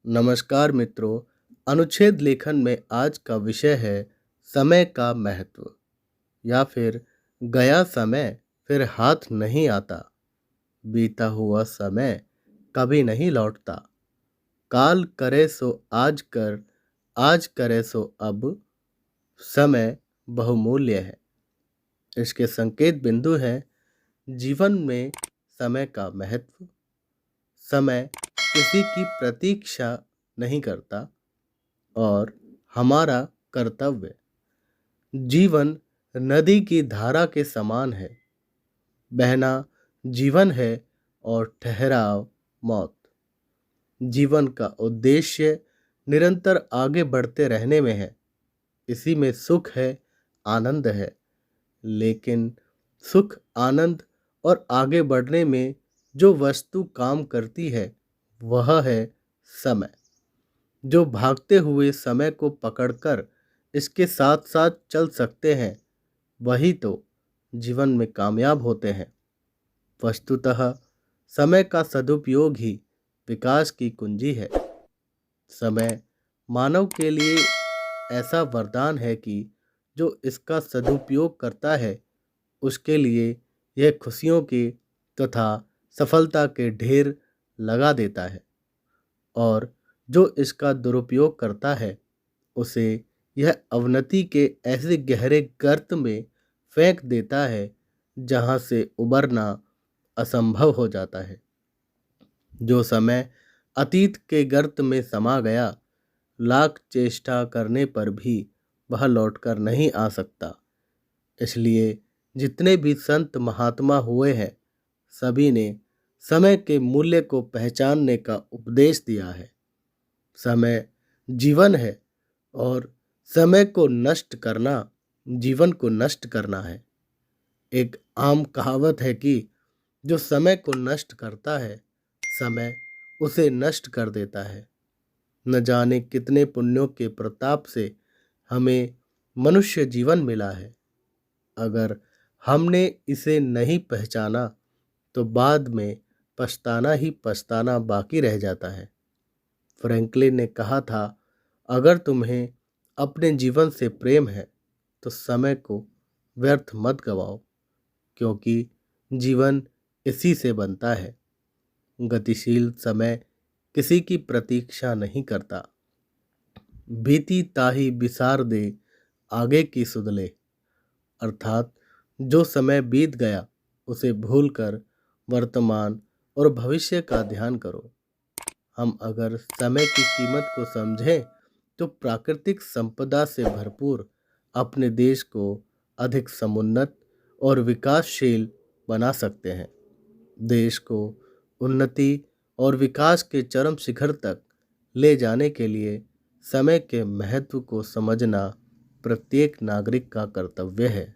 नमस्कार मित्रों। अनुच्छेद लेखन में आज का विषय है समय का महत्व, या फिर गया समय फिर हाथ नहीं आता, बीता हुआ समय कभी नहीं लौटता, काल करे सो आज कर, आज करे सो अब, समय बहुमूल्य है। इसके संकेत बिंदु हैं जीवन में समय का महत्व। समय किसी की प्रतीक्षा नहीं करता और हमारा कर्तव्य। जीवन नदी की धारा के समान है, बहना जीवन है और ठहराव मौत। जीवन का उद्देश्य निरंतर आगे बढ़ते रहने में है। इसी में सुख है, आनंद है। लेकिन सुख, आनंद और आगे बढ़ने में जो वस्तु काम करती है वह है समय। जो भागते हुए समय को पकड़कर इसके साथ साथ चल सकते हैं वही तो जीवन में कामयाब होते हैं। वस्तुतः समय का सदुपयोग ही विकास की कुंजी है। समय मानव के लिए ऐसा वरदान है कि जो इसका सदुपयोग करता है उसके लिए यह खुशियों के तथा सफलता के ढेर लगा देता है, और जो इसका दुरुपयोग करता है उसे यह अवनति के ऐसे गहरे गर्त में फेंक देता है जहाँ से उबरना असंभव हो जाता है। जो समय अतीत के गर्त में समा गया, लाख चेष्टा करने पर भी वह लौटकर नहीं आ सकता। इसलिए जितने भी संत महात्मा हुए हैं सभी ने समय के मूल्य को पहचानने का उपदेश दिया है। समय जीवन है और समय को नष्ट करना जीवन को नष्ट करना है। एक आम कहावत है कि जो समय को नष्ट करता है समय उसे नष्ट कर देता है। न जाने कितने पुण्यों के प्रताप से हमें मनुष्य जीवन मिला है। अगर हमने इसे नहीं पहचाना तो बाद में पछताना ही पछताना बाकी रह जाता है। फ्रैंकलिन ने कहा था, अगर तुम्हें अपने जीवन से प्रेम है तो समय को व्यर्थ मत गवाओ, क्योंकि जीवन इसी से बनता है। गतिशील समय किसी की प्रतीक्षा नहीं करता। बीती ताही बिसार दे आगे की सुधले। अर्थात जो समय बीत गया उसे भूलकर वर्तमान और भविष्य का ध्यान करो। हम अगर समय की कीमत को समझें तो प्राकृतिक संपदा से भरपूर अपने देश को अधिक समुन्नत और विकासशील बना सकते हैं। देश को उन्नति और विकास के चरम शिखर तक ले जाने के लिए समय के महत्व को समझना प्रत्येक नागरिक का कर्तव्य है।